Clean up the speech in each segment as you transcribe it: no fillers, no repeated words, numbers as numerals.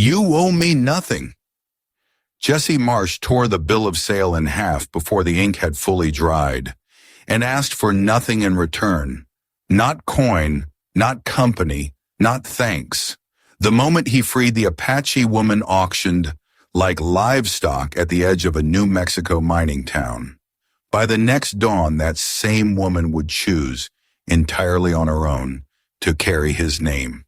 You owe me nothing." Jesse Marsh tore the bill of sale in half before the ink had fully dried and asked for nothing in return. Not coin, not company, not thanks. The moment he freed the Apache woman auctioned like livestock at the edge of a New Mexico mining town. By the next dawn, that same woman would choose, entirely on her own, to carry his name.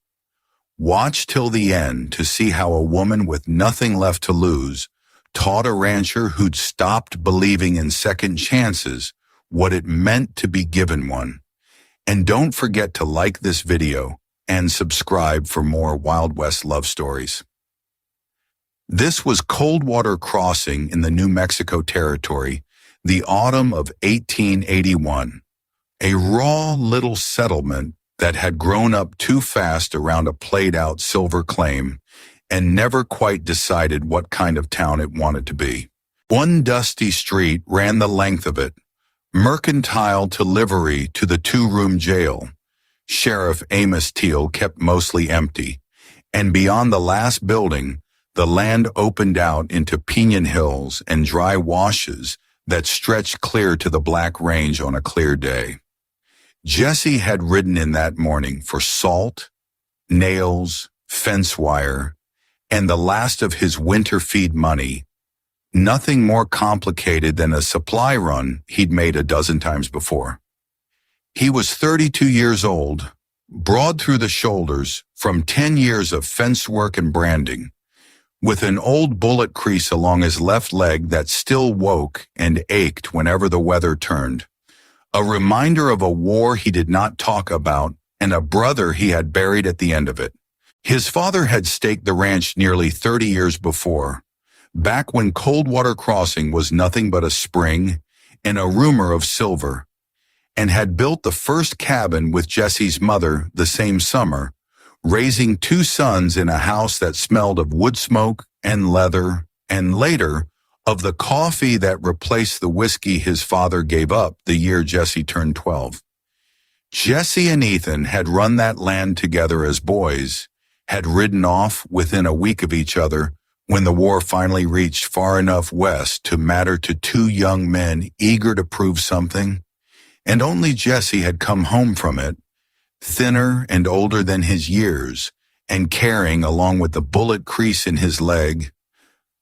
Watch till the end to see how a woman with nothing left to lose taught a rancher who'd stopped believing in second chances what it meant to be given one. And don't forget to like this video and subscribe for more Wild West love stories. This was Coldwater Crossing in the New Mexico Territory, the autumn of 1881. A raw little settlement that had grown up too fast around a played-out silver claim and never quite decided what kind of town it wanted to be. One dusty street ran the length of it, mercantile to livery to the two-room jail. Sheriff Amos Teal kept mostly empty, and beyond the last building, the land opened out into Piñon Hills and dry washes that stretched clear to the Black Range on a clear day. Jesse had ridden in that morning for salt, nails, fence wire, and the last of his winter feed money. Nothing more complicated than a supply run he'd made a dozen times before. He was 32 years old, broad through the shoulders from 10 years of fence work and branding, with an old bullet crease along his left leg that still woke and ached whenever the weather turned. A reminder of a war he did not talk about and a brother he had buried at the end of it. His father had staked the ranch nearly 30 years before, back when Coldwater Crossing was nothing but a spring and a rumor of silver, and had built the first cabin with Jesse's mother the same summer, raising two sons in a house that smelled of wood smoke and leather, and later, of the coffee that replaced the whiskey his father gave up the year Jesse turned 12. Jesse and Ethan had run that land together as boys, had ridden off within a week of each other when the war finally reached far enough west to matter to two young men eager to prove something, and only Jesse had come home from it, thinner and older than his years, and carrying, along with the bullet crease in his leg,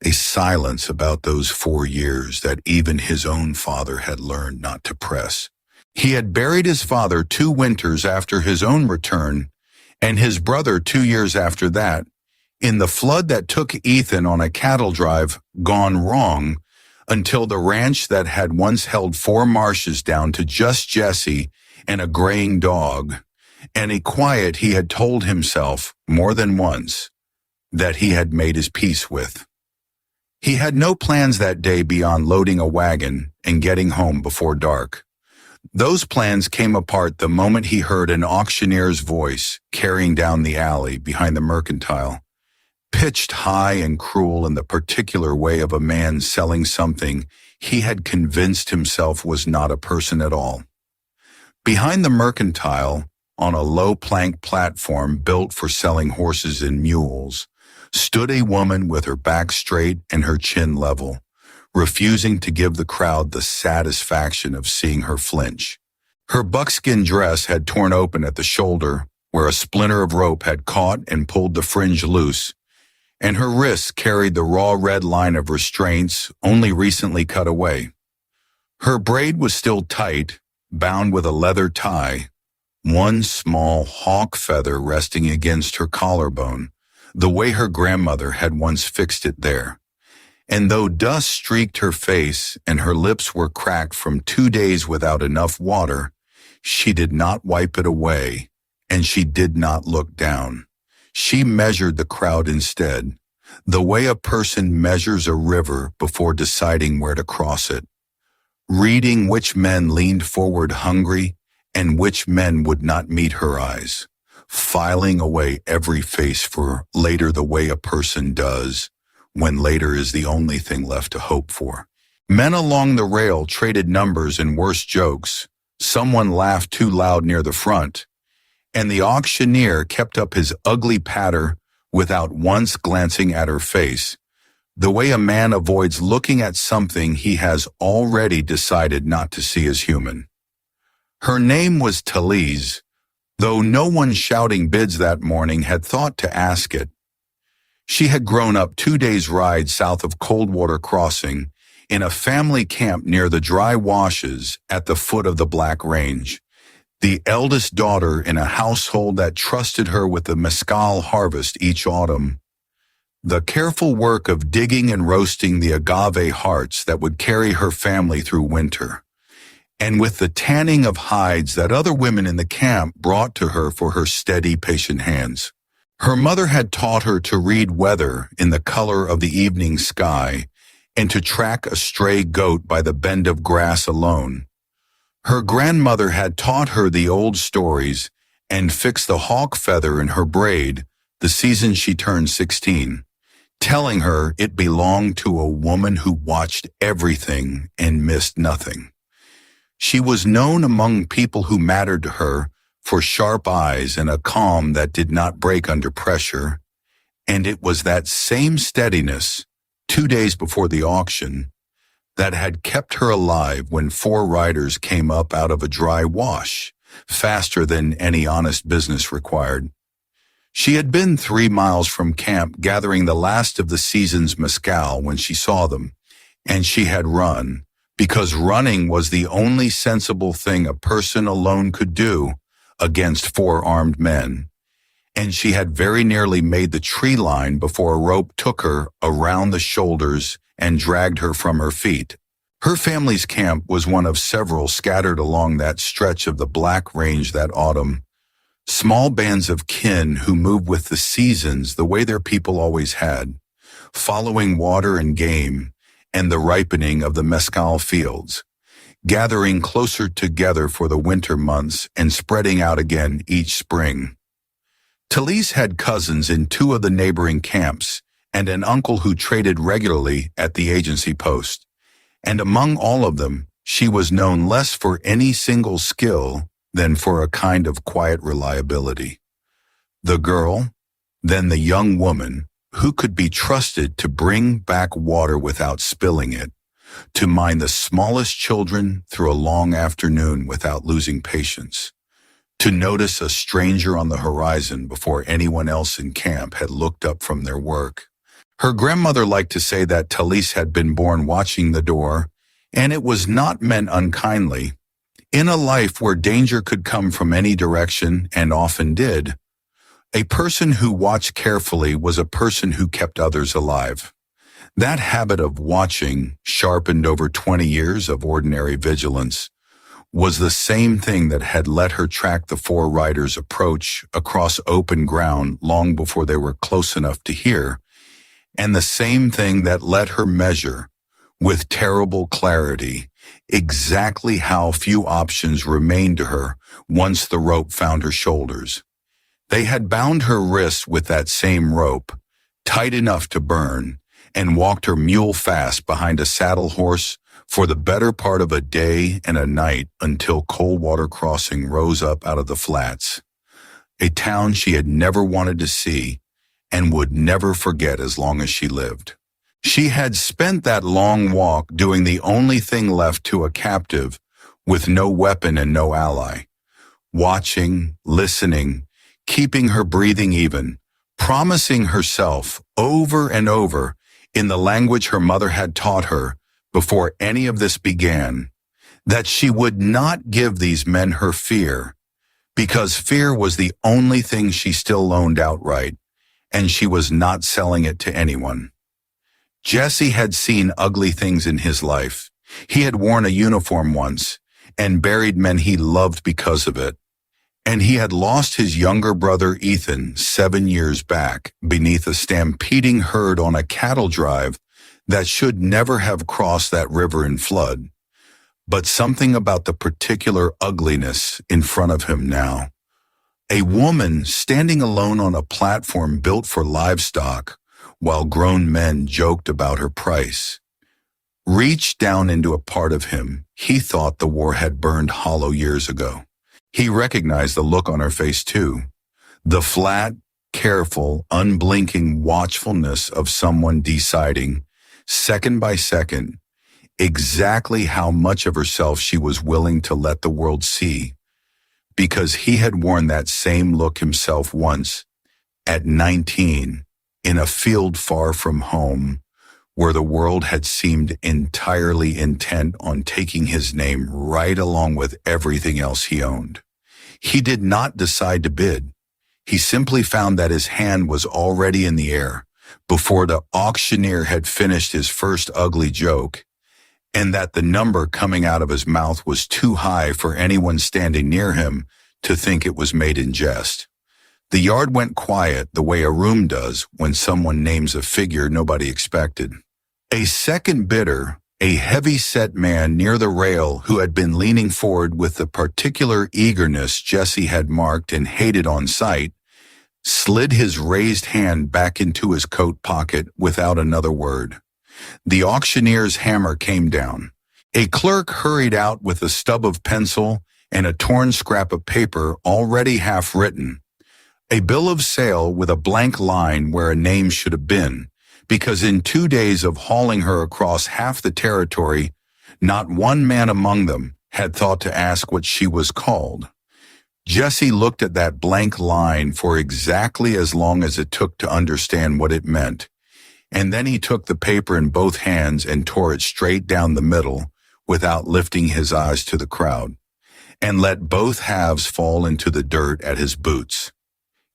a silence about those 4 years that even his own father had learned not to press. He had buried his father 2 winters after his own return, and his brother 2 years after that, in the flood that took Ethan on a cattle drive gone wrong, until the ranch that had once held 4 marshes down to just Jesse and a graying dog, and a quiet he had told himself more than once that he had made his peace with. He had no plans that day beyond loading a wagon and getting home before dark. Those plans came apart the moment he heard an auctioneer's voice carrying down the alley behind the mercantile, pitched high and cruel in the particular way of a man selling something he had convinced himself was not a person at all. Behind the mercantile, on a low plank platform built for selling horses and mules, stood a woman with her back straight and her chin level, refusing to give the crowd the satisfaction of seeing her flinch. Her buckskin dress had torn open at the shoulder where a splinter of rope had caught and pulled the fringe loose, and her wrists carried the raw red line of restraints only recently cut away. Her braid was still tight, bound with a leather tie, one small hawk feather resting against her collarbone, the way her grandmother had once fixed it there. And though dust streaked her face and her lips were cracked from 2 days without enough water, she did not wipe it away, and she did not look down. She measured the crowd instead, the way a person measures a river before deciding where to cross it, reading which men leaned forward hungry and which men would not meet her eyes, filing away every face for later the way a person does, when later is the only thing left to hope for. Men along the rail traded numbers and worse jokes. Someone laughed too loud near the front, and the auctioneer kept up his ugly patter without once glancing at her face, the way a man avoids looking at something he has already decided not to see as human. Her name was Talise, though no one shouting bids that morning had thought to ask it. She had grown up 2 days' ride south of Coldwater Crossing in a family camp near the dry washes at the foot of the Black Range, the eldest daughter in a household that trusted her with the mescal harvest each autumn. The careful work of digging and roasting the agave hearts that would carry her family through winter, and with the tanning of hides that other women in the camp brought to her for her steady, patient hands. Her mother had taught her to read weather in the color of the evening sky and to track a stray goat by the bend of grass alone. Her grandmother had taught her the old stories and fixed the hawk feather in her braid the season she turned 16, telling her it belonged to a woman who watched everything and missed nothing. She was known among people who mattered to her for sharp eyes and a calm that did not break under pressure, and it was that same steadiness, 2 days before the auction, that had kept her alive when 4 riders came up out of a dry wash, faster than any honest business required. She had been 3 miles from camp gathering the last of the season's mescal when she saw them, and she had run, because running was the only sensible thing a person alone could do against 4 armed men, and she had very nearly made the tree line before a rope took her around the shoulders and dragged her from her feet. Her family's camp was one of several scattered along that stretch of the Black Range that autumn, small bands of kin who moved with the seasons the way their people always had, following water and game and the ripening of the mescal fields, gathering closer together for the winter months and spreading out again each spring. Talise had cousins in 2 of the neighboring camps and an uncle who traded regularly at the agency post, and among all of them, she was known less for any single skill than for a kind of quiet reliability. The girl, then the young woman, who could be trusted to bring back water without spilling it, to mind the smallest children through a long afternoon without losing patience, to notice a stranger on the horizon before anyone else in camp had looked up from their work. Her grandmother liked to say that Talise had been born watching the door, and it was not meant unkindly. In a life where danger could come from any direction, and often did, a person who watched carefully was a person who kept others alive. That habit of watching, sharpened over 20 years of ordinary vigilance, was the same thing that had let her track the 4 riders' approach across open ground long before they were close enough to hear, and the same thing that let her measure, with terrible clarity, exactly how few options remained to her once the rope found her shoulders. They had bound her wrists with that same rope, tight enough to burn, and walked her mule fast behind a saddle horse for the better part of a day and a night until Coldwater Crossing rose up out of the flats, a town she had never wanted to see and would never forget as long as she lived. She had spent that long walk doing the only thing left to a captive with no weapon and no ally, watching, listening, keeping her breathing even, promising herself over and over in the language her mother had taught her before any of this began, that she would not give these men her fear, because fear was the only thing she still owned outright, and she was not selling it to anyone. Jesse had seen ugly things in his life. He had worn a uniform once and buried men he loved because of it. And he had lost his younger brother Ethan 7 years back beneath a stampeding herd on a cattle drive that should never have crossed that river in flood. But something about the particular ugliness in front of him now. A woman standing alone on a platform built for livestock while grown men joked about her price, reached down into a part of him he thought the war had burned hollow years ago. He recognized the look on her face too, the flat, careful, unblinking watchfulness of someone deciding, second by second, exactly how much of herself she was willing to let the world see, because he had worn that same look himself once, at 19, in a field far from home, where the world had seemed entirely intent on taking his name right along with everything else he owned. He did not decide to bid. He simply found that his hand was already in the air before the auctioneer had finished his first ugly joke, and that the number coming out of his mouth was too high for anyone standing near him to think it was made in jest. The yard went quiet the way a room does when someone names a figure nobody expected. A second bidder, a heavy-set man near the rail who had been leaning forward with the particular eagerness Jesse had marked and hated on sight, slid his raised hand back into his coat pocket without another word. The auctioneer's hammer came down. A clerk hurried out with a stub of pencil and a torn scrap of paper already half written. A bill of sale with a blank line where a name should have been, because in 2 days of hauling her across half the territory, not one man among them had thought to ask what she was called. Jesse looked at that blank line for exactly as long as it took to understand what it meant, and then he took the paper in both hands and tore it straight down the middle without lifting his eyes to the crowd, and let both halves fall into the dirt at his boots.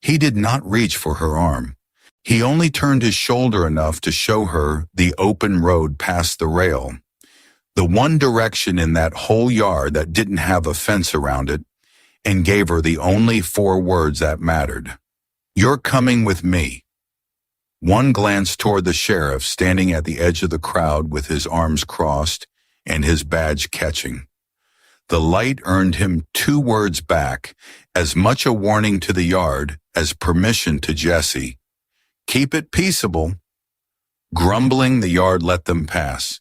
He did not reach for her arm. He only turned his shoulder enough to show her the open road past the rail, the one direction in that whole yard that didn't have a fence around it, and gave her the only 4 words that mattered. "You're coming with me." One glance toward the sheriff standing at the edge of the crowd with his arms crossed and his badge catching. The light earned him 2 words back, as much a warning to the yard as permission to Jesse. "Keep it peaceable." Grumbling, the yard let them pass.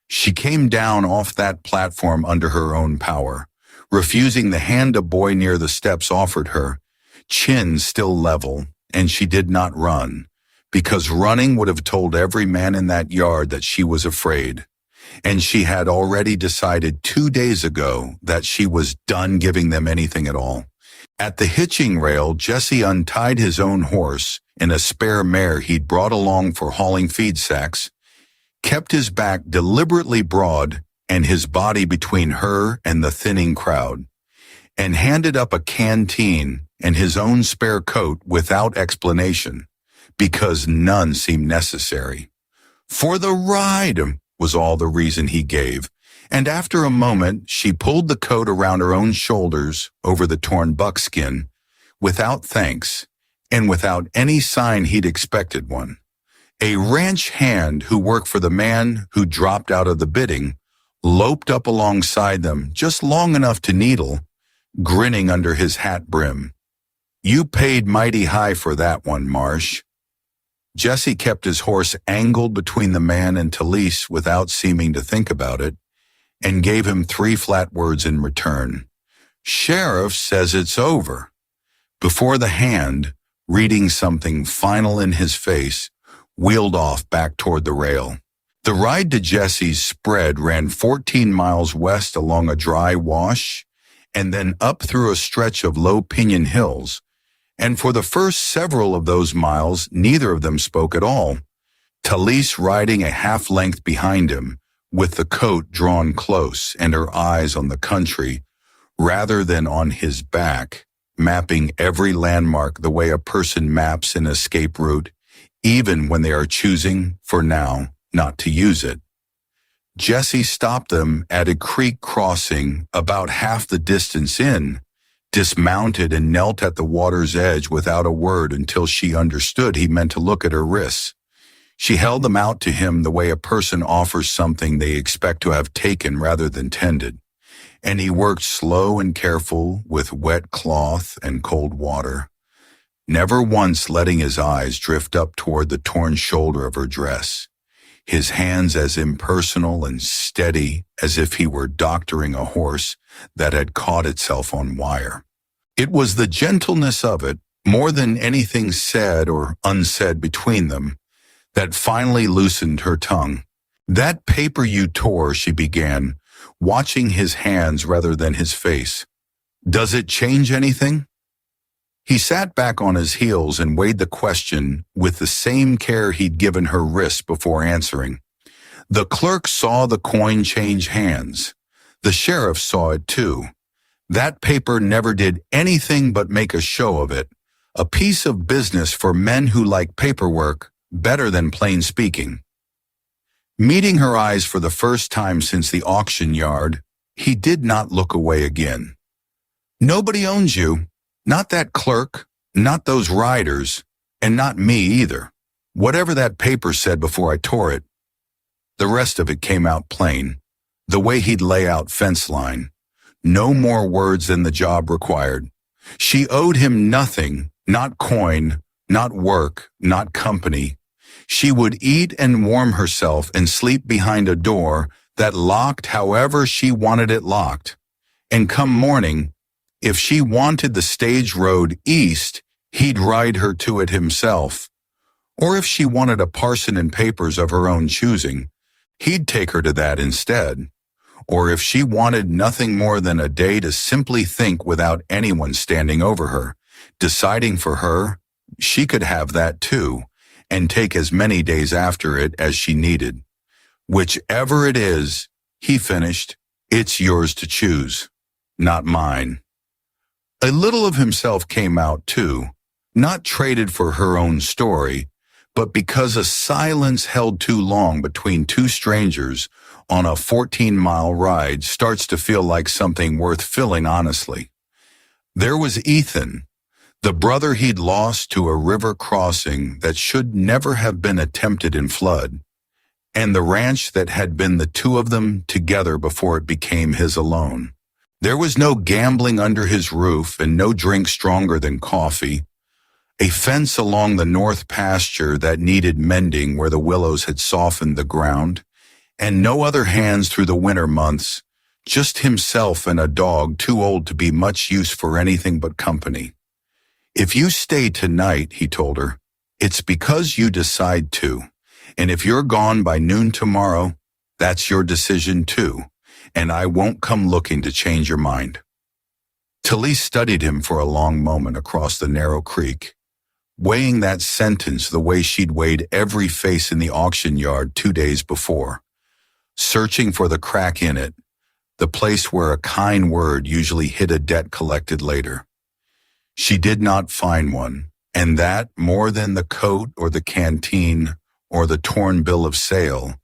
She came down off that platform under her own power, refusing the hand a boy near the steps offered her, chin still level, and she did not run, because running would have told every man in that yard that she was afraid, and she had already decided 2 days ago that she was done giving them anything at all. At the hitching rail, Jesse untied his own horse and a spare mare he'd brought along for hauling feed sacks, kept his back deliberately broad and his body between her and the thinning crowd, and handed up a canteen and his own spare coat without explanation, because none seemed necessary. "For the ride," was all the reason he gave, and after a moment she pulled the coat around her own shoulders over the torn buckskin, without thanks, and without any sign he'd expected one. A ranch hand who worked for the man who dropped out of the bidding loped up alongside them just long enough to needle, grinning under his hat brim. "You paid mighty high for that one, Marsh." Jesse kept his horse angled between the man and Talise without seeming to think about it, and gave him 3 flat words in return. "Sheriff says it's over," before the hand, reading something final in his face, wheeled off back toward the rail. The ride to Jesse's spread ran 14 miles west along a dry wash, and then up through a stretch of low pinyon hills, and for the first several of those miles neither of them spoke at all, Talise riding a half-length behind him, with the coat drawn close and her eyes on the country rather than on his back, mapping every landmark the way a person maps an escape route, even when they are choosing, for now, not to use it. Jesse stopped them at a creek crossing about half the distance in, dismounted and knelt at the water's edge without a word until she understood he meant to look at her wrists. She held them out to him the way a person offers something they expect to have taken rather than tended, and he worked slow and careful with wet cloth and cold water, never once letting his eyes drift up toward the torn shoulder of her dress, his hands as impersonal and steady as if he were doctoring a horse that had caught itself on wire. It was the gentleness of it, more than anything said or unsaid between them, that finally loosened her tongue. "That paper you tore," she began, watching his hands rather than his face. "Does it change anything?" He sat back on his heels and weighed the question with the same care he'd given her wrist before answering. The clerk saw the coin change hands. The sheriff saw it too. That paper never did anything but make a show of it, a piece of business for men who like paperwork better than plain speaking. Meeting her eyes for the first time since the auction yard, he did not look away again. "Nobody owns you. Not that clerk, not those riders, and not me either. Whatever that paper said before I tore it." The rest of it came out plain, the way he'd lay out fence line. No more words than the job required. She owed him nothing, not coin, not work, not company. She would eat and warm herself and sleep behind a door that locked however she wanted it locked. And come morning, if she wanted the stage road east, he'd ride her to it himself. Or if she wanted a parson and papers of her own choosing, he'd take her to that instead. Or if she wanted nothing more than a day to simply think without anyone standing over her, deciding for her, she could have that too, and take as many days after it as she needed. "Whichever it is," he finished, "it's yours to choose, not mine." A little of himself came out too, not traded for her own story, but because a silence held too long between two strangers on a 14-mile ride starts to feel like something worth filling honestly. There was Ethan, the brother he'd lost to a river crossing that should never have been attempted in flood, and the ranch that had been the two of them together before it became his alone. There was no gambling under his roof and no drink stronger than coffee, a fence along the north pasture that needed mending where the willows had softened the ground, and no other hands through the winter months, just himself and a dog too old to be much use for anything but company. "If you stay tonight," he told her, "it's because you decide to, and if you're gone by noon tomorrow, that's your decision too, and I won't come looking to change your mind." Talise studied him for a long moment across the narrow creek, weighing that sentence the way she'd weighed every face in the auction yard 2 days before, searching for the crack in it, the place where a kind word usually hid a debt collected later. She did not find one, and that, more than the coat or the canteen or the torn bill of sale,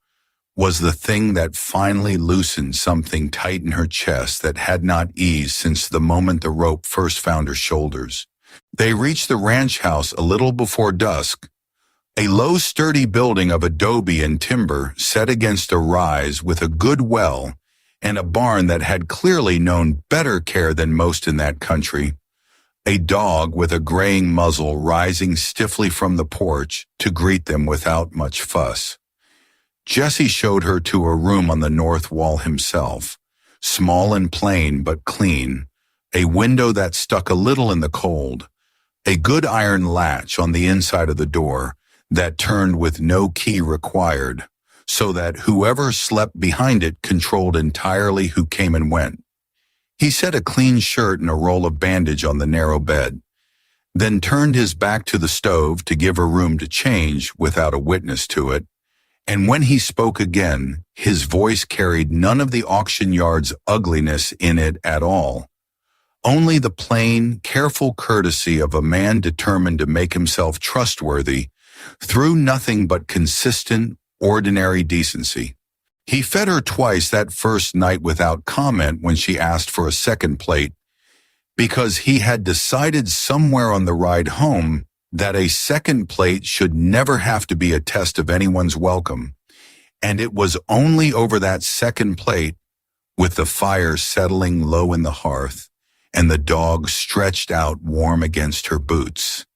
was the thing that finally loosened something tight in her chest that had not eased since the moment the rope first found her shoulders. They reached the ranch house a little before dusk, a low, sturdy building of adobe and timber set against a rise with a good well and a barn that had clearly known better care than most in that country. A dog with a graying muzzle rising stiffly from the porch to greet them without much fuss. Jesse showed her to a room on the north wall himself, small and plain but clean, a window that stuck a little in the cold, a good iron latch on the inside of the door that turned with no key required, so that whoever slept behind it controlled entirely who came and went. He set a clean shirt and a roll of bandage on the narrow bed, then turned his back to the stove to give her room to change without a witness to it, and when he spoke again, his voice carried none of the auction yard's ugliness in it at all, only the plain, careful courtesy of a man determined to make himself trustworthy through nothing but consistent, ordinary decency. He fed her twice that first night without comment when she asked for a second plate, because he had decided somewhere on the ride home that a second plate should never have to be a test of anyone's welcome, and it was only over that second plate, with the fire settling low in the hearth and the dog stretched out warm against her boots,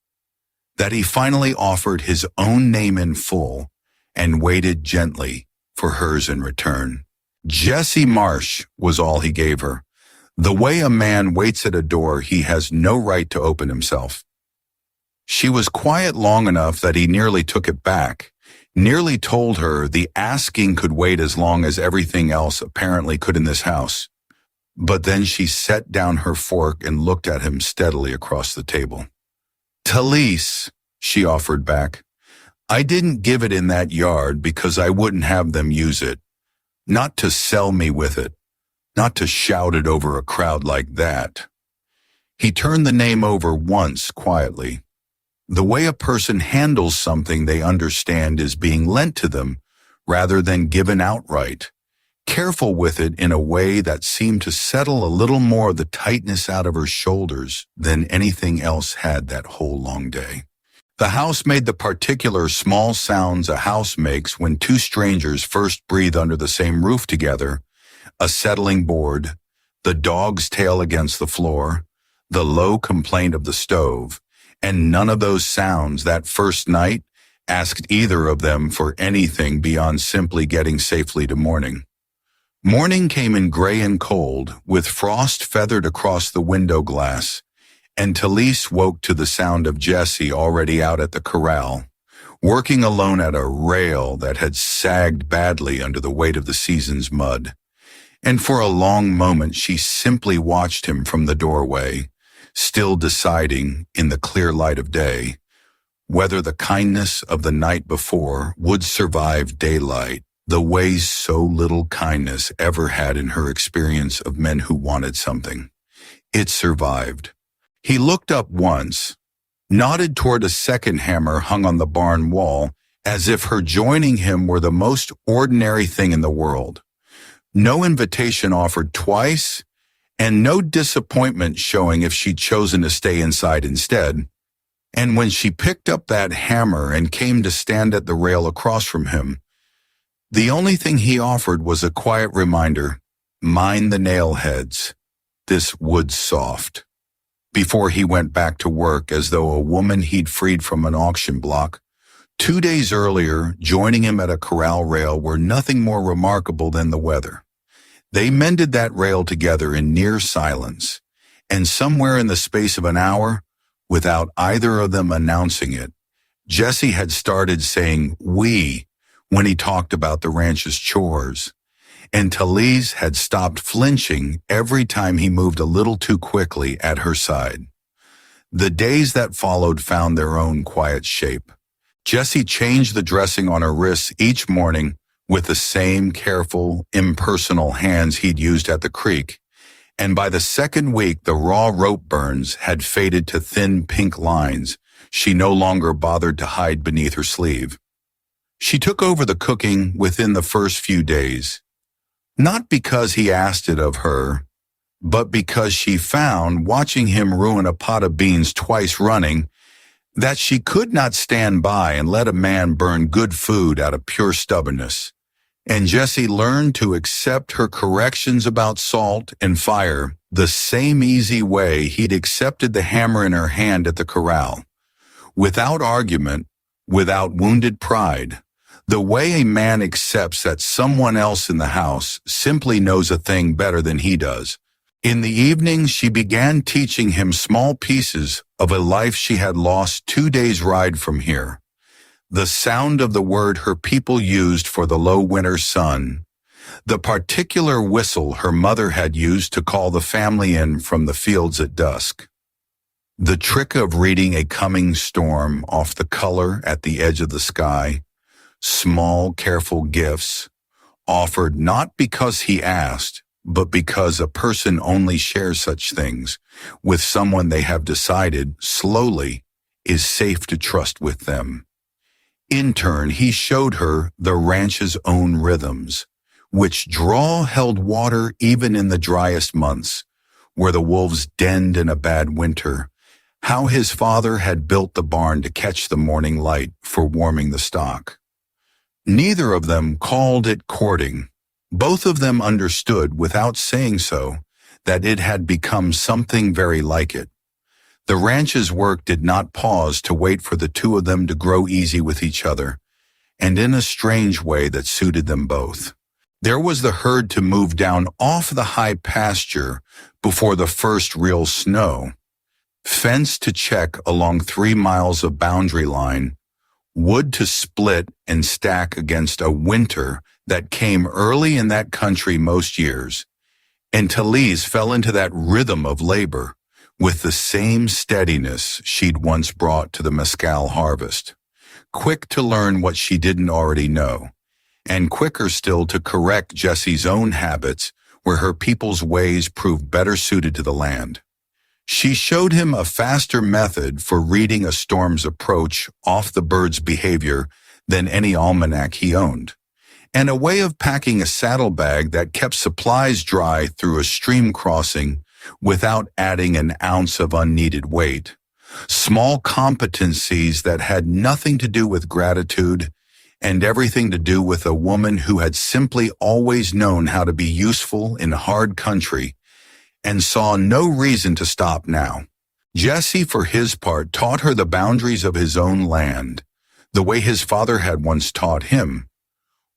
that he finally offered his own name in full and waited gently for hers in return. Jesse Marsh was all he gave her, the way a man waits at a door he has no right to open himself. She was quiet long enough that he nearly took it back, nearly told her the asking could wait as long as everything else apparently could in this house. But then she set down her fork and looked at him steadily across the table. "Talise," she offered back, "I didn't give it in that yard because I wouldn't have them use it. Not to sell me with it. Not to shout it over a crowd like that." He turned the name over once quietly. The way a person handles something they understand is being lent to them rather than given outright, careful with it in a way that seemed to settle a little more of the tightness out of her shoulders than anything else had that whole long day. The house made the particular small sounds a house makes when two strangers first breathe under the same roof together: a settling board, the dog's tail against the floor, the low complaint of the stove, and none of those sounds that first night asked either of them for anything beyond simply getting safely to morning. Morning came in gray and cold, with frost feathered across the window glass, and Talise woke to the sound of Jessie already out at the corral, working alone at a rail that had sagged badly under the weight of the season's mud. And for a long moment she simply watched him from the doorway, still deciding, in the clear light of day, whether the kindness of the night before would survive daylight, the way so little kindness ever had in her experience of men who wanted something. It survived. He looked up once, nodded toward a second hammer hung on the barn wall, as if her joining him were the most ordinary thing in the world. No invitation offered twice, and no disappointment showing if she'd chosen to stay inside instead. And when she picked up that hammer and came to stand at the rail across from him, the only thing he offered was a quiet reminder: mind the nail heads, this wood's soft, before he went back to work as though a woman he'd freed from an auction block 2 days earlier joining him at a corral rail were nothing more remarkable than the weather. They mended that rail together in near silence, and somewhere in the space of an hour, without either of them announcing it, Jessie had started saying "we" when he talked about the ranch's chores, and Talise had stopped flinching every time he moved a little too quickly at her side. The days that followed found their own quiet shape. Jessie changed the dressing on her wrists each morning with the same careful, impersonal hands he'd used at the creek, and by the second week the raw rope burns had faded to thin pink lines she no longer bothered to hide beneath her sleeve. She took over the cooking within the first few days, not because he asked it of her, but because she found, watching him ruin a pot of beans twice running, that she could not stand by and let a man burn good food out of pure stubbornness. And Jessie learned to accept her corrections about salt and fire the same easy way he'd accepted the hammer in her hand at the corral, without argument, without wounded pride, the way a man accepts that someone else in the house simply knows a thing better than he does. In the evening, she began teaching him small pieces of a life she had lost 2 days' ride from here. The sound of the word her people used for the low winter sun, the particular whistle her mother had used to call the family in from the fields at dusk, the trick of reading a coming storm off the color at the edge of the sky, small, careful gifts, offered not because he asked, but because a person only shares such things with someone they have decided, slowly, is safe to trust with them. In turn, he showed her the ranch's own rhythms, which draw held water even in the driest months, where the wolves denned in a bad winter, how his father had built the barn to catch the morning light for warming the stock. Neither of them called it courting. Both of them understood, without saying so, that it had become something very like it. The ranch's work did not pause to wait for the two of them to grow easy with each other, and in a strange way that suited them both. There was the herd to move down off the high pasture before the first real snow. fence to check along 3 miles of boundary line, wood to split and stack against a winter that came early in that country most years, and Talise fell into that rhythm of labor with the same steadiness she'd once brought to the mescal harvest, quick to learn what she didn't already know, and quicker still to correct Jesse's own habits where her people's ways proved better suited to the land. She showed him a faster method for reading a storm's approach off the bird's behavior than any almanac he owned, and a way of packing a saddlebag that kept supplies dry through a stream crossing without adding an ounce of unneeded weight. Small competencies that had nothing to do with gratitude and everything to do with a woman who had simply always known how to be useful in hard country and saw no reason to stop now. Jesse, for his part, taught her the boundaries of his own land, the way his father had once taught him,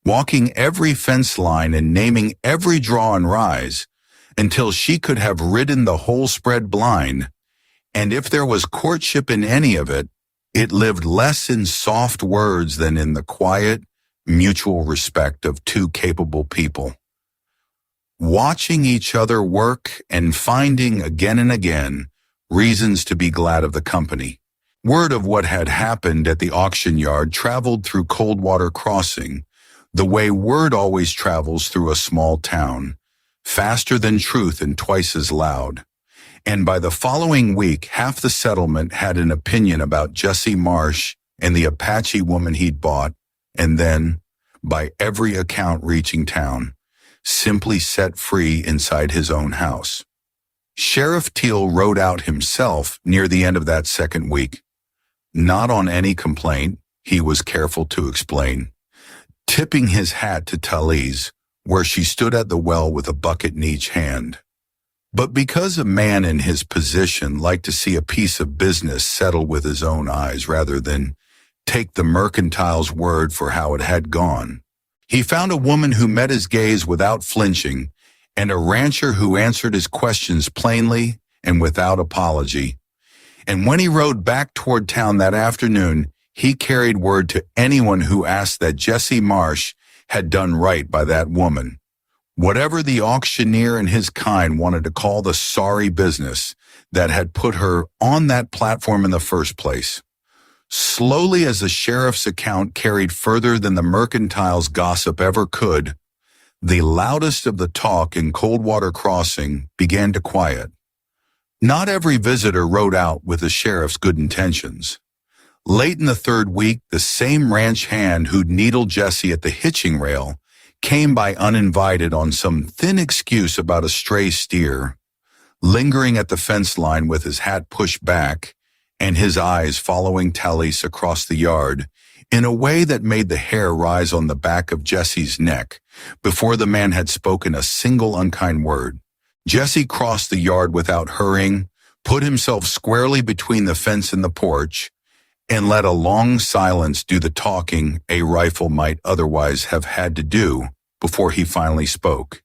walking every fence line and naming every draw and rise until she could have ridden the whole spread blind, and if there was courtship in any of it, it lived less in soft words than in the quiet, mutual respect of two capable people, watching each other work and finding again and again reasons to be glad of the company. Word of what had happened at the auction yard traveled through Coldwater Crossing, the way word always travels through a small town, faster than truth and twice as loud. And by the following week, half the settlement had an opinion about Jesse Marsh and the Apache woman he'd bought, and then, by every account reaching town, simply set free inside his own house. Sheriff Teal rode out himself near the end of that second week. Not on any complaint, he was careful to explain, tipping his hat to Talise, where she stood at the well with a bucket in each hand. But because a man in his position liked to see a piece of business settle with his own eyes rather than take the mercantile's word for how it had gone, he found a woman who met his gaze without flinching and a rancher who answered his questions plainly and without apology. And when he rode back toward town that afternoon, he carried word to anyone who asked that Jesse Marsh had done right by that woman, whatever the auctioneer and his kind wanted to call the sorry business that had put her on that platform in the first place. Slowly, as the sheriff's account carried further than the mercantile's gossip ever could, the loudest of the talk in Coldwater Crossing began to quiet. Not every visitor rode out with the sheriff's good intentions. Late in the third week, the same ranch hand who'd needled Jesse at the hitching rail came by uninvited on some thin excuse about a stray steer, lingering at the fence line with his hat pushed back and his eyes following Talise across the yard in a way that made the hair rise on the back of Jesse's neck before the man had spoken a single unkind word. Jesse crossed the yard without hurrying, put himself squarely between the fence and the porch, and let a long silence do the talking a rifle might otherwise have had to do before he finally spoke,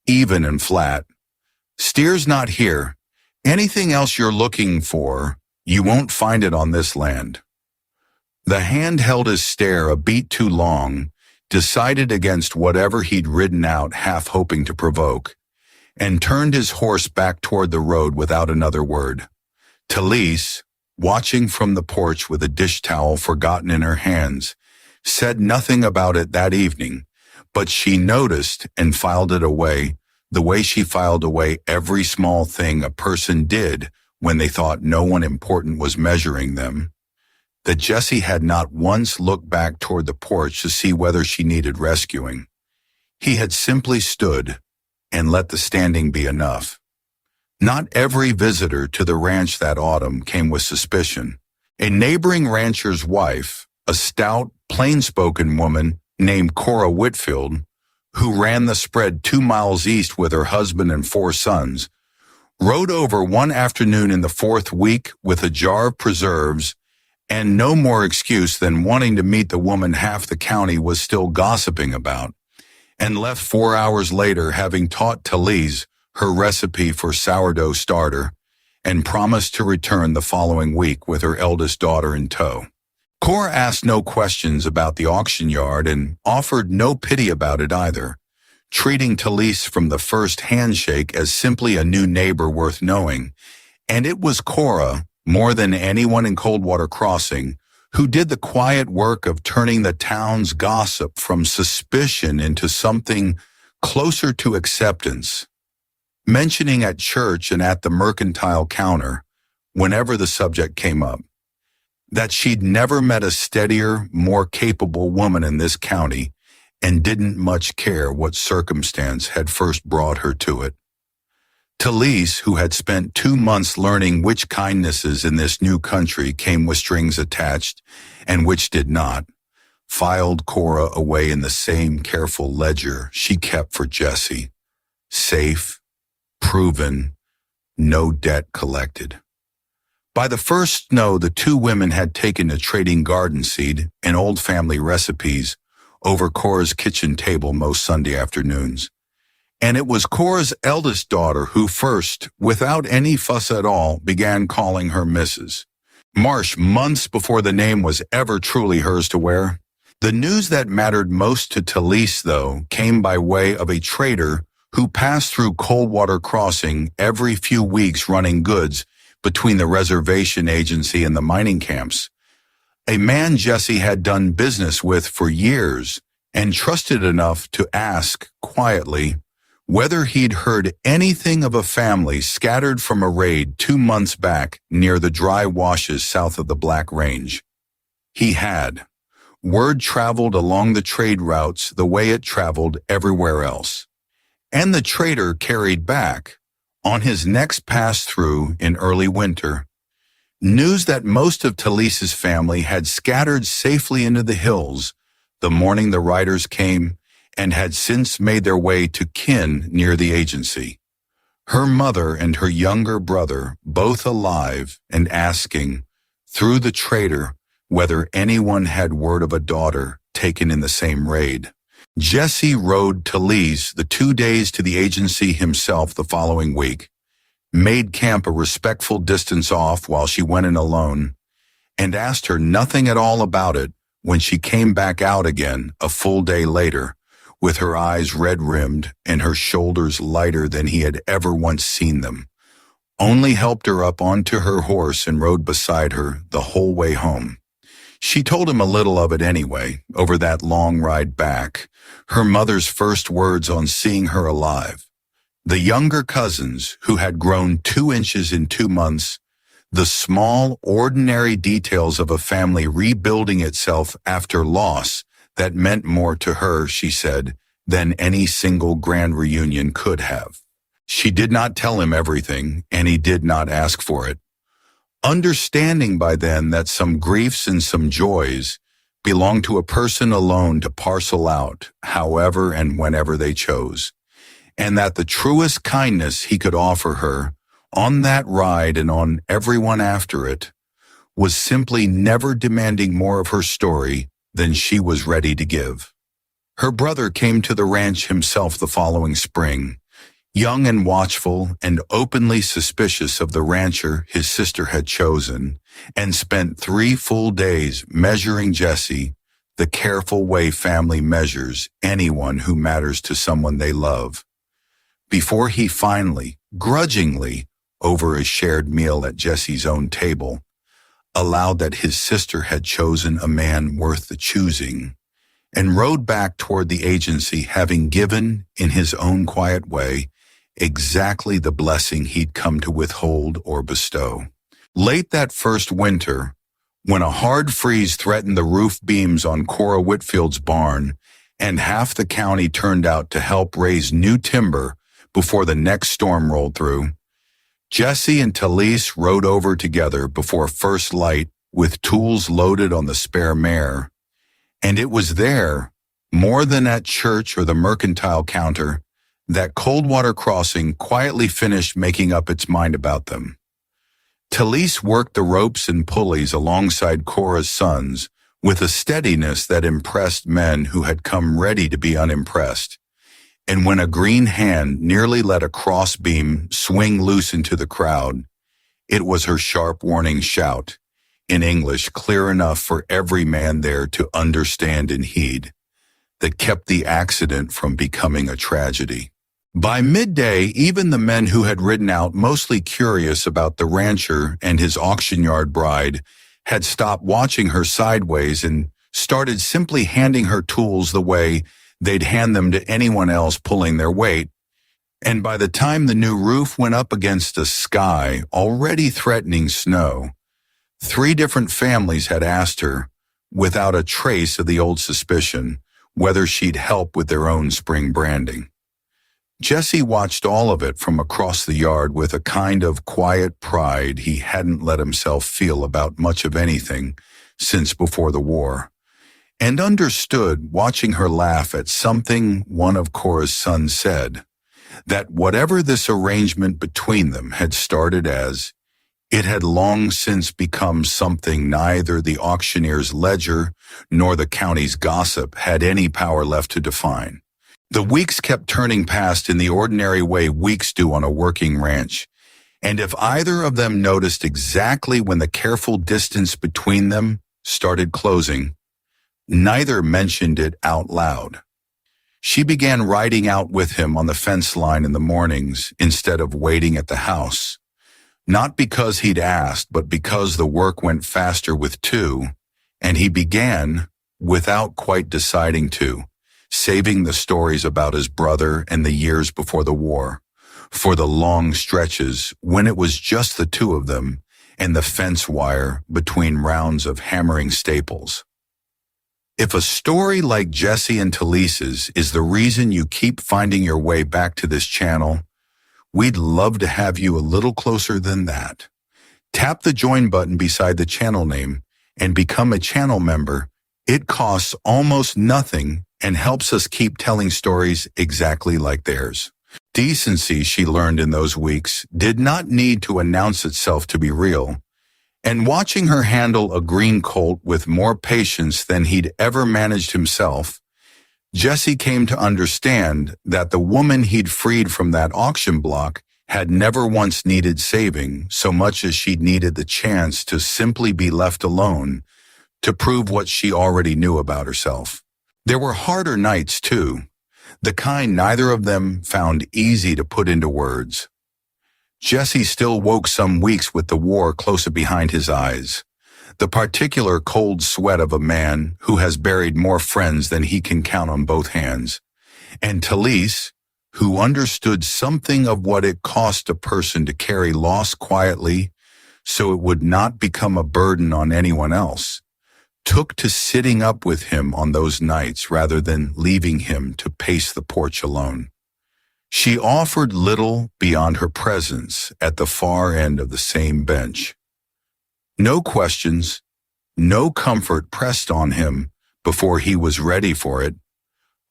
even and flat. "Steer's not here. Anything else you're looking for, you won't find it on this land." The hand held his stare a beat too long, decided against whatever he'd ridden out half hoping to provoke, and turned his horse back toward the road without another word. Talise, watching from the porch with a dish towel forgotten in her hands, said nothing about it that evening, but she noticed and filed it away the way she filed away every small thing a person did when they thought no one important was measuring them, that Jesse had not once looked back toward the porch to see whether she needed rescuing. He had simply stood and let the standing be enough. Not every visitor to the ranch that autumn came with suspicion. A neighboring rancher's wife, a stout, plain-spoken woman named Cora Whitfield, who ran the spread 2 miles east with her husband and 4 sons, rode over one afternoon in the 4th week with a jar of preserves and no more excuse than wanting to meet the woman half the county was still gossiping about, and left 4 hours later having taught Talise her recipe for sourdough starter and promised to return the following week with her eldest daughter in tow. Cora asked no questions about the auction yard and offered no pity about it either, treating Talise from the first handshake as simply a new neighbor worth knowing. And it was Cora, more than anyone in Coldwater Crossing, who did the quiet work of turning the town's gossip from suspicion into something closer to acceptance. Mentioning at church and at the mercantile counter, whenever the subject came up, that she'd never met a steadier, more capable woman in this county and didn't much care what circumstance had first brought her to it. Talise, who had spent 2 months learning which kindnesses in this new country came with strings attached and which did not, filed Cora away in the same careful ledger she kept for Jesse. Safe, proven, no debt collected. By the first snow, the two women had taken to trading garden seed and old family recipes over Cora's kitchen table most Sunday afternoons. And it was Cora's eldest daughter who first, without any fuss at all, began calling her Mrs. Marsh months before the name was ever truly hers to wear. The news that mattered most to Talise, though, came by way of a trader who passed through Coldwater Crossing every few weeks running goods between the reservation agency and the mining camps. A man Jesse had done business with for years and trusted enough to ask, quietly, whether he'd heard anything of a family scattered from a raid 2 months back near the dry washes south of the Black Range. He had. Word traveled along the trade routes the way it traveled everywhere else. And the trader carried back, on his next pass-through in early winter, news that most of Talise's family had scattered safely into the hills the morning the riders came and had since made their way to kin near the agency. Her mother and her younger brother both alive and asking, through the trader, whether anyone had word of a daughter taken in the same raid. Jesse rode Talise the 2 days to the agency himself the following week, made camp a respectful distance off while she went in alone, and asked her nothing at all about it when she came back out again a full day later, with her eyes red-rimmed and her shoulders lighter than he had ever once seen them. Only helped her up onto her horse and rode beside her the whole way home. She told him a little of it anyway, over that long ride back, her mother's first words on seeing her alive. The younger cousins, who had grown 2 inches in 2 months, the small, ordinary details of a family rebuilding itself after loss that meant more to her, she said, than any single grand reunion could have. She did not tell him everything, and he did not ask for it. Understanding by then that some griefs and some joys belonged to a person alone to parcel out, however and whenever they chose, and that the truest kindness he could offer her, on that ride and on everyone after it, was simply never demanding more of her story than she was ready to give. Her brother came to the ranch himself the following spring, young and watchful and openly suspicious of the rancher his sister had chosen, and spent 3 full days measuring Jesse the careful way family measures anyone who matters to someone they love, before he finally, grudgingly, over a shared meal at Jesse's own table, allowed that his sister had chosen a man worth the choosing, and rode back toward the agency having given, in his own quiet way, exactly the blessing he'd come to withhold or bestow. Late that first winter, when a hard freeze threatened the roof beams on Cora Whitfield's barn, and half the county turned out to help raise new timber before the next storm rolled through, Jesse and Talise rode over together before first light with tools loaded on the spare mare, and it was there, more than at church or the mercantile counter, that Coldwater Crossing quietly finished making up its mind about them. Talise worked the ropes and pulleys alongside Cora's sons with a steadiness that impressed men who had come ready to be unimpressed, and when a green hand nearly let a crossbeam swing loose into the crowd, It was her sharp warning shout, in English clear enough for every man there to understand and heed, that kept the accident from becoming a tragedy. By midday, even the men who had ridden out mostly curious about the rancher and his auction yard bride had stopped watching her sideways and started simply handing her tools the way they'd hand them to anyone else pulling their weight. And by the time the new roof went up against a sky already threatening snow, 3 different families had asked her, without a trace of the old suspicion, whether she'd help with their own spring branding. Jesse watched all of it from across the yard with a kind of quiet pride he hadn't let himself feel about much of anything since before the war, and understood, watching her laugh at something one of Cora's sons said, that whatever this arrangement between them had started as, it had long since become something neither the auctioneer's ledger nor the county's gossip had any power left to define. The weeks kept turning past in the ordinary way weeks do on a working ranch, and if either of them noticed exactly when the careful distance between them started closing, neither mentioned it out loud. She began riding out with him on the fence line in the mornings instead of waiting at the house, not because he'd asked, but because the work went faster with 2, and he began, without quite deciding to, saving the stories about his brother and the years before the war, for the long stretches when it was just the 2 of them and the fence wire between rounds of hammering staples. If a story like Jesse and Talise's is the reason you keep finding your way back to this channel, we'd love to have you a little closer than that. Tap the join button beside the channel name and become a channel member. It costs almost nothing and helps us keep telling stories exactly like theirs. Decency, she learned in those weeks, did not need to announce itself to be real, and watching her handle a green colt with more patience than he'd ever managed himself, Jesse came to understand that the woman he'd freed from that auction block had never once needed saving so much as she'd needed the chance to simply be left alone to prove what she already knew about herself. There were harder nights, too, the kind neither of them found easy to put into words. Jesse still woke some weeks with the war closer behind his eyes, the particular cold sweat of a man who has buried more friends than he can count on both hands, and Talise, who understood something of what it cost a person to carry loss quietly so it would not become a burden on anyone else, took to sitting up with him on those nights rather than leaving him to pace the porch alone. She offered little beyond her presence at the far end of the same bench. No questions, no comfort pressed on him before he was ready for it,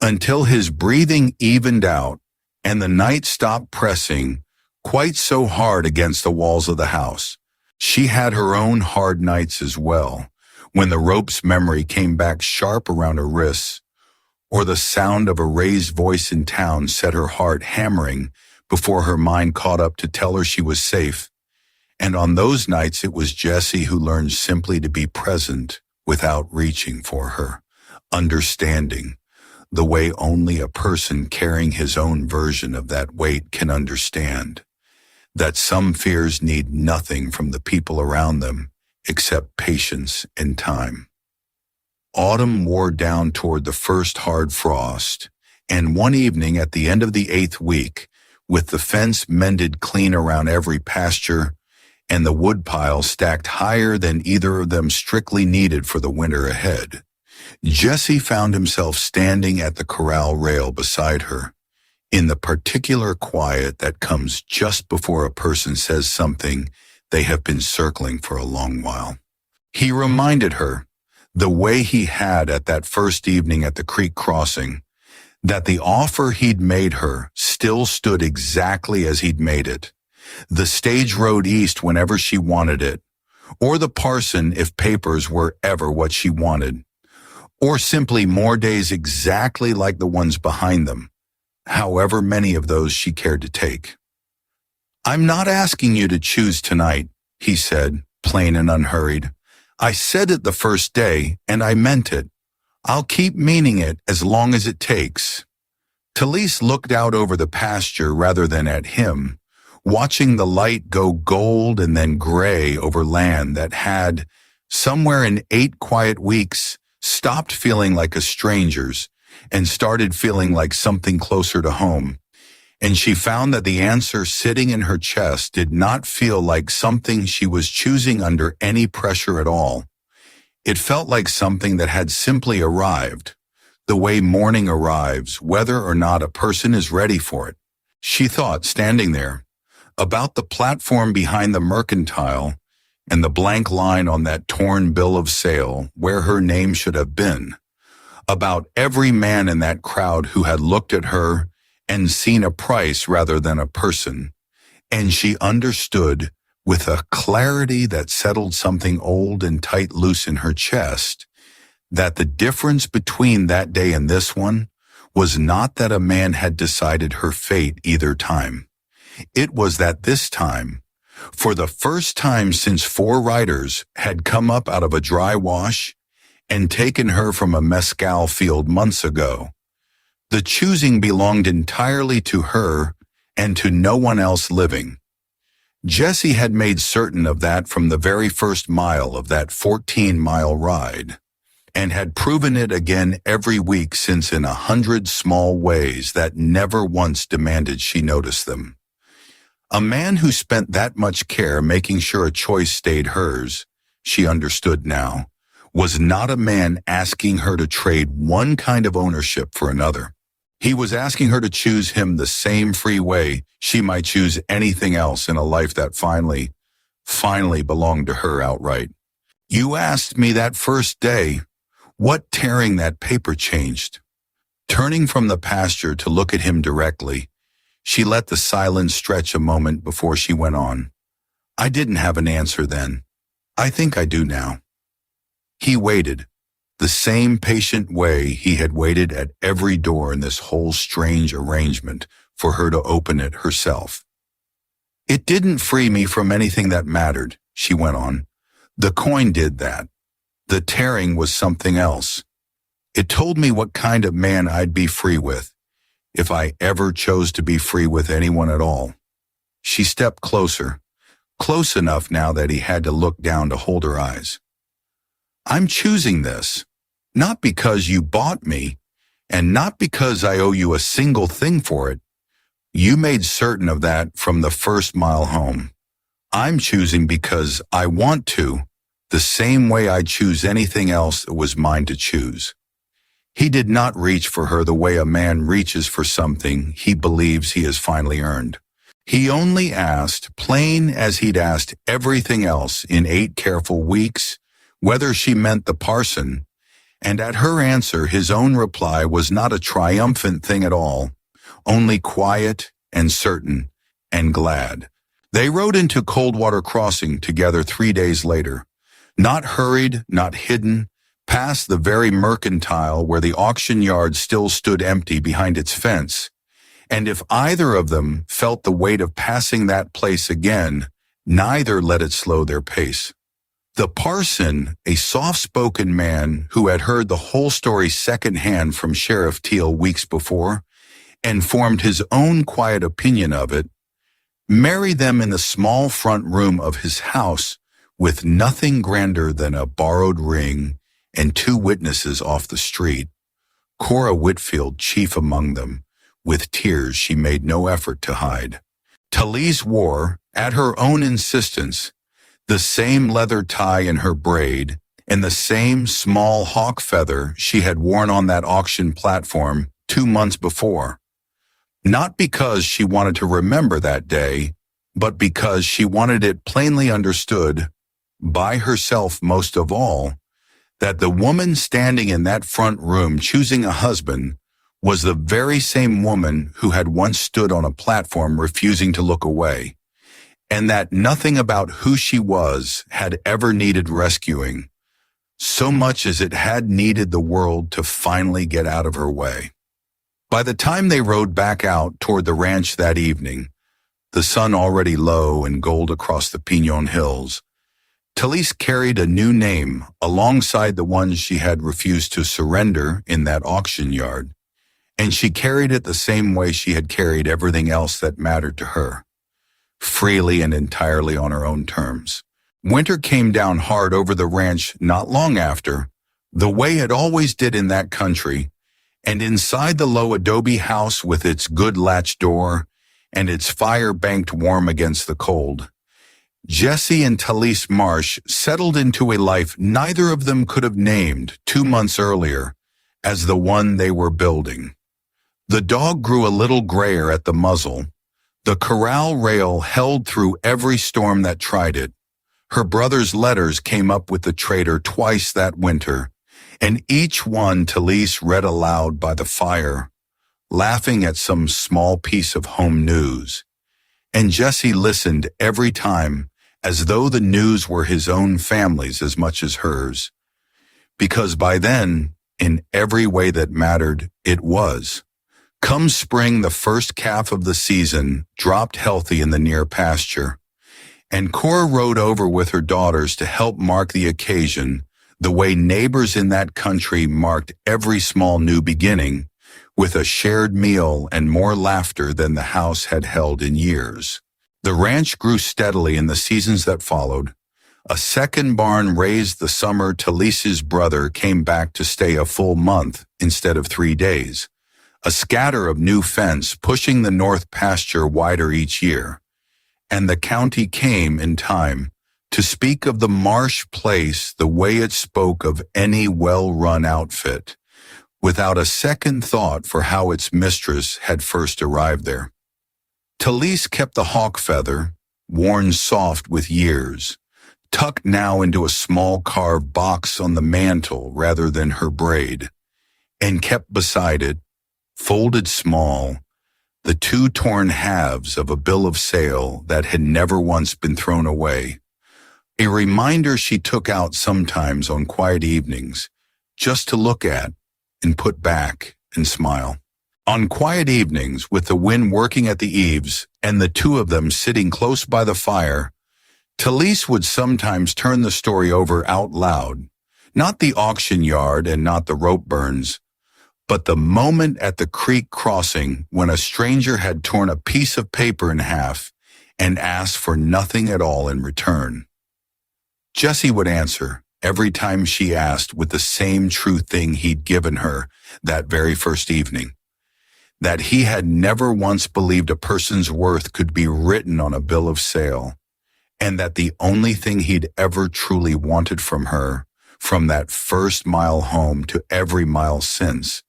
until his breathing evened out and the night stopped pressing quite so hard against the walls of the house. She had her own hard nights as well, when the rope's memory came back sharp around her wrists, or the sound of a raised voice in town set her heart hammering before her mind caught up to tell her she was safe. And on those nights it was Jesse who learned simply to be present without reaching for her, understanding, the way only a person carrying his own version of that weight can understand, that some fears need nothing from the people around them except patience and time. Autumn wore down toward the first hard frost, and one evening at the end of the 8th week, with the fence mended clean around every pasture and the woodpile stacked higher than either of them strictly needed for the winter ahead, Jesse found himself standing at the corral rail beside her, in the particular quiet that comes just before a person says something they have been circling for a long while. He reminded her, the way he had at that first evening at the creek crossing, that the offer he'd made her still stood exactly as he'd made it. The stage road east whenever she wanted it, or the parson if papers were ever what she wanted, or simply more days exactly like the ones behind them, however many of those she cared to take. I'm not asking you to choose tonight, he said, plain and unhurried. I said it the first day, and I meant it. I'll keep meaning it as long as it takes. Talise looked out over the pasture rather than at him, watching the light go gold and then gray over land that had, somewhere in 8 quiet weeks, stopped feeling like a stranger's and started feeling like something closer to home. And she found that the answer sitting in her chest did not feel like something she was choosing under any pressure at all. It felt like something that had simply arrived, the way morning arrives, whether or not a person is ready for it. She thought, standing there, about the platform behind the mercantile and the blank line on that torn bill of sale where her name should have been, about every man in that crowd who had looked at her and seen a price rather than a person, and she understood with a clarity that settled something old and tight loose in her chest, that the difference between that day and this one was not that a man had decided her fate either time. It was that this time, for the first time since 4 riders had come up out of a dry wash and taken her from a mescal field months ago, the choosing belonged entirely to her and to no one else living. Jessie had made certain of that from the very first mile of that 14-mile ride, and had proven it again every week since in 100 small ways that never once demanded she notice them. A man who spent that much care making sure a choice stayed hers, she understood now, was not a man asking her to trade one kind of ownership for another. He was asking her to choose him the same free way she might choose anything else in a life that finally belonged to her outright. You asked me that first day, what tearing that paper changed. Turning from the pasture to look at him directly, she let the silence stretch a moment before she went on. I didn't have an answer then. I think I do now. He waited, the same patient way he had waited at every door in this whole strange arrangement for her to open it herself. It didn't free me from anything that mattered, she went on. The coin did that. The tearing was something else. It told me what kind of man I'd be free with, if I ever chose to be free with anyone at all. She stepped closer, close enough now that he had to look down to hold her eyes. I'm choosing this, not because you bought me, and not because I owe you a single thing for it. You made certain of that from the first mile home. I'm choosing because I want to, the same way I'd choose anything else that was mine to choose. He did not reach for her the way a man reaches for something he believes he has finally earned. He only asked, plain as he'd asked everything else in 8 careful weeks, whether she meant the parson, and at her answer his own reply was not a triumphant thing at all, only quiet and certain and glad. They rode into Coldwater Crossing together 3 days later, not hurried, not hidden, past the very mercantile where the auction yard still stood empty behind its fence, and if either of them felt the weight of passing that place again, neither let it slow their pace. The parson, a soft-spoken man who had heard the whole story secondhand from Sheriff Teal weeks before, and formed his own quiet opinion of it, married them in the small front room of his house with nothing grander than a borrowed ring and 2 witnesses off the street, Cora Whitfield chief among them, with tears she made no effort to hide. Talise wore, at her own insistence, the same leather tie in her braid and the same small hawk feather she had worn on that auction platform 2 months before. Not because she wanted to remember that day, but because she wanted it plainly understood, by herself most of all, that the woman standing in that front room choosing a husband was the very same woman who had once stood on a platform refusing to look away, and that nothing about who she was had ever needed rescuing, so much as it had needed the world to finally get out of her way. By the time they rode back out toward the ranch that evening, the sun already low and gold across the Pinon Hills, Talise carried a new name alongside the ones she had refused to surrender in that auction yard, and she carried it the same way she had carried everything else that mattered to her, freely and entirely on her own terms. Winter came down hard over the ranch not long after, the way it always did in that country, and inside the low adobe house with its good latch door and its fire banked warm against the cold, Jesse and Talise Marsh settled into a life neither of them could have named 2 months earlier as the one they were building. The dog grew a little grayer at the muzzle. The corral rail held through every storm that tried it. Her brother's letters came up with the trader twice that winter, and each one Talise read aloud by the fire, laughing at some small piece of home news. And Jesse listened every time as though the news were his own family's as much as hers. Because by then, in every way that mattered, it was. Come spring, the first calf of the season dropped healthy in the near pasture, and Cora rode over with her daughters to help mark the occasion the way neighbors in that country marked every small new beginning, with a shared meal and more laughter than the house had held in years. The ranch grew steadily in the seasons that followed. A second barn raised the summer Talise's brother came back to stay a full month instead of 3 days. A scatter of new fence pushing the north pasture wider each year. And the county came in time to speak of the Marsh place the way it spoke of any well-run outfit, without a second thought for how its mistress had first arrived there. Talise kept the hawk feather, worn soft with years, tucked now into a small carved box on the mantle rather than her braid, and kept beside it, folded small, the 2 torn halves of a bill of sale that had never once been thrown away, a reminder she took out sometimes on quiet evenings, just to look at and put back and smile. On quiet evenings, with the wind working at the eaves and the 2 of them sitting close by the fire, Talise would sometimes turn the story over out loud, not the auction yard and not the rope burns, but the moment at the creek crossing when a stranger had torn a piece of paper in half and asked for nothing at all in return. Jesse would answer every time she asked with the same true thing he'd given her that very first evening, that he had never once believed a person's worth could be written on a bill of sale, and that the only thing he'd ever truly wanted from her, from that first mile home to every mile since,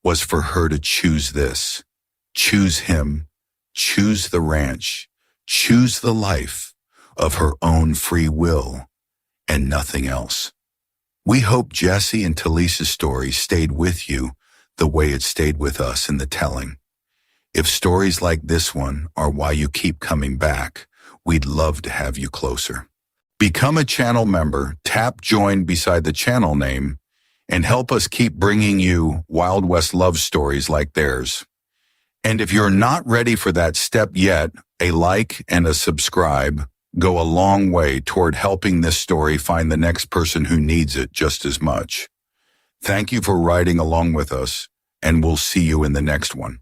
was for her to choose this, choose him, choose the ranch, choose the life of her own free will, and nothing else. We hope Jesse and Talise's story stayed with you the way it stayed with us in the telling. If stories like this one are why you keep coming back, we'd love to have you closer. Become a channel member, tap join beside the channel name, and help us keep bringing you Wild West love stories like theirs. And if you're not ready for that step yet, a like and a subscribe go a long way toward helping this story find the next person who needs it just as much. Thank you for riding along with us, and we'll see you in the next one.